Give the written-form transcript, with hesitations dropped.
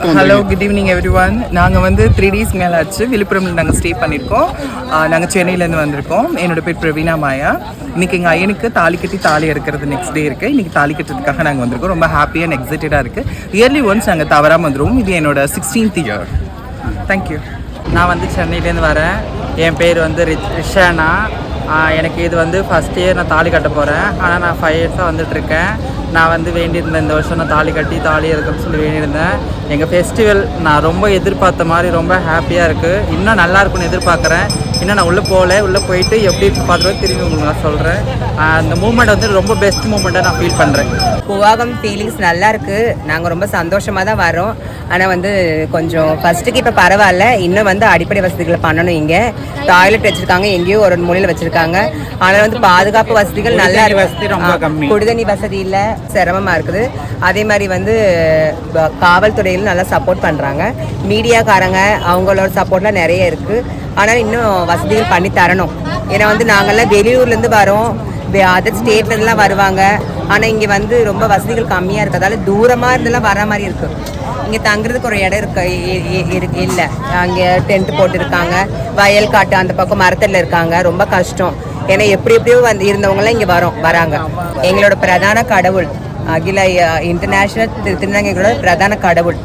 Hello, good evening every one. நாங்கள் வந்து 3 days மேலே ஆச்சு விழுப்புரமில் நாங்கள் ஸ்டே பண்ணியிருக்கோம். நாங்கள் சென்னையிலேருந்து வந்திருக்கோம். என்னோட பேர் பிரவீனா மாயா. இன்றைக்கி எங்கள் ஐயனுக்கு தாலி கட்டி தாலி எடுக்கிறது நெக்ஸ்ட் டே இருக்குது. இன்றைக்கி தாலி கட்டுறதுக்காக நாங்கள் வந்திருக்கோம். ரொம்ப ஹாப்பியாக அண்ட் எக்ஸைட்டடாக இருக்குது. இயர்லி ஒன்ஸ் நாங்கள் தவறாமல் வந்துடுவோம். இது என்னோட 16th year. தேங்க்யூ. நான் வந்து சென்னையிலேருந்து வரேன். என் பேர் வந்து ரிஷானா. எனக்கு இது வந்து ஃபஸ்ட் இயர் நான் தாலி கட்ட போகிறேன். ஆனால் நான் 5 years வந்துட்டுருக்கேன். நான் வந்து வேண்டியிருந்தேன் இந்த வருஷம் நான் தாலி கட்டி தாலி இருக்குன்னு சொல்லி வேண்டியிருந்தேன். எங்கள் ஃபெஸ்டிவல் நான் ரொம்ப எதிர்பார்த்த மாதிரி ரொம்ப ஹாப்பியாக இருக்குது. இன்னும் நல்லா இருக்குன்னு எதிர்பார்க்குறேன். இன்னும் நான் உள்ளே போயிட்டு எப்படி பார்த்துட்டு திரும்பி உங்களுக்கு நான் சொல்கிறேன். அந்த மூமெண்ட் வந்து ரொம்ப பெஸ்ட் மூமெண்ட்டாக நான் ஃபீல் பண்ணுறேன். கூவாகம் ஃபீலிங்ஸ் நல்லா இருக்குது. நாங்கள் ரொம்ப சந்தோஷமாக தான் வரோம். ஆனால் வந்து கொஞ்சம் ஃபஸ்ட்டுக்கு இப்போ பரவாயில்ல. இன்னும் வந்து அடிப்படை வசதிகளை பண்ணணும். இங்கே டாய்லெட் வச்சுருக்காங்க, எங்கேயோ ஒரு மூலையில் வச்சுருக்காங்க. ஆனால் வந்து பாதுகாப்பு வசதிகள் நல்லா வசதி ரொம்ப கம்மி. குடிதண்ணி வசதி இல்லை, சிரமமாக இருக்குது. அதே மாதிரி வந்து காவல்துறையில் நல்லா சப்போர்ட் பண்ணுறாங்க. மீடியாக்காரங்க அவங்களோட சப்போர்ட்லாம் நிறைய இருக்குது. ஆனால் இன்னும் வசதிகள் பண்ணி தரணும். ஏன்னா வந்து நாங்கள்லாம் வெளியூர்லேருந்து வரோம், அதர் ஸ்டேட்லேருந்துலாம் வருவாங்க. ஆனால் இங்கே வந்து ரொம்ப வசதிகள் கம்மியாக இருக்கிறதால தூரமாக இருந்தெல்லாம் வர மாதிரி இருக்குது. இங்கே தங்குறதுக்கு ஒரு இடம் இல்லை. அங்கே டென்ட் போட்டுருக்காங்க. வயல் காட்டு அந்த பக்கம் மரத்தில் இருக்காங்க. ரொம்ப கஷ்டம். ஏன்னா எப்படியோ வந்து இருந்தவங்களாம் இங்கே வராங்க. எங்களோட பிரதான கடவுள் அகில இன்டர்நேஷ்னல் திருநங்கைகளோட பிரதான கடவுள்